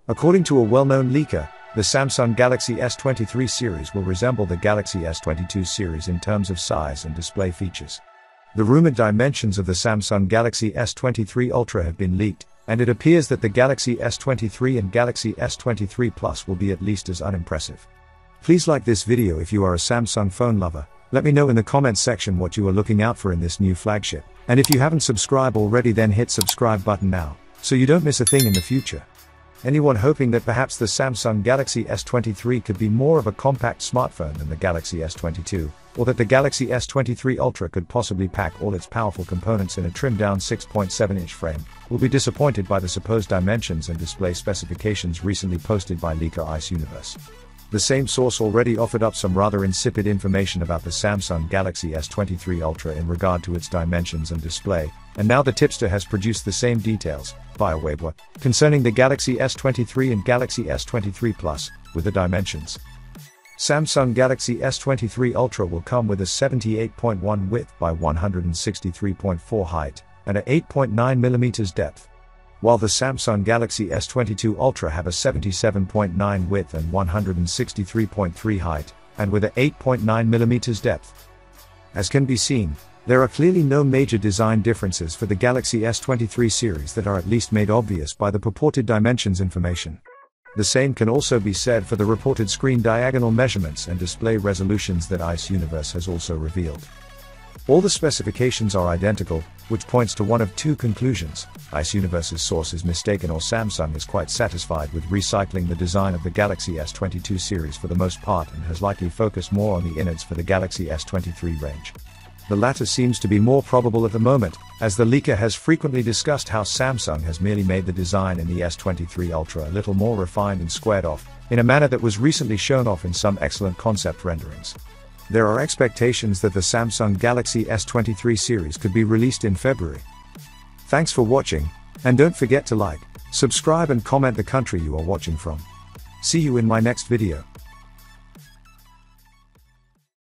According to a well-known leaker, the Samsung Galaxy S23 series will resemble the Galaxy S22 series in terms of size and display features. The rumored dimensions of the Samsung Galaxy S23 Ultra have been leaked, and it appears that the Galaxy S23 and Galaxy S23 Plus will be at least as unimpressive. Please like this video if you are a Samsung phone lover. Let me know in the comments section what you are looking out for in this new flagship. And if you haven't subscribed already, then hit subscribe button now, so you don't miss a thing in the future. Anyone hoping that perhaps the Samsung Galaxy S23 could be more of a compact smartphone than the Galaxy S22, or that the Galaxy S23 Ultra could possibly pack all its powerful components in a trimmed-down 6.7-inch frame, will be disappointed by the supposed dimensions and display specifications recently posted by leaker Ice Universe. The same source already offered up some rather insipid information about the Samsung Galaxy S23 Ultra in regard to its dimensions and display, and now the tipster has produced the same details, via Weibo, concerning the Galaxy S23 and Galaxy S23 Plus, with the dimensions. Samsung Galaxy S23 Ultra will come with a 78.1 width by 163.4 height, and a 8.9mm depth, while the Samsung Galaxy S22 Ultra have a 77.9 width and 163.3 height, and with a 8.9mm depth. As can be seen, there are clearly no major design differences for the Galaxy S23 series that are at least made obvious by the purported dimensions information. The same can also be said for the reported screen diagonal measurements and display resolutions that Ice Universe has also revealed. All the specifications are identical, which points to one of two conclusions: Ice Universe's source is mistaken, or Samsung is quite satisfied with recycling the design of the Galaxy S22 series for the most part and has likely focused more on the innards for the Galaxy S23 range. The latter seems to be more probable at the moment, as the leaker has frequently discussed how Samsung has merely made the design in the S23 Ultra a little more refined and squared off, in a manner that was recently shown off in some excellent concept renderings. There are expectations that the Samsung Galaxy S23 series could be released in February. Thanks for watching, and don't forget to like, subscribe and comment the country you are watching from. See you in my next video.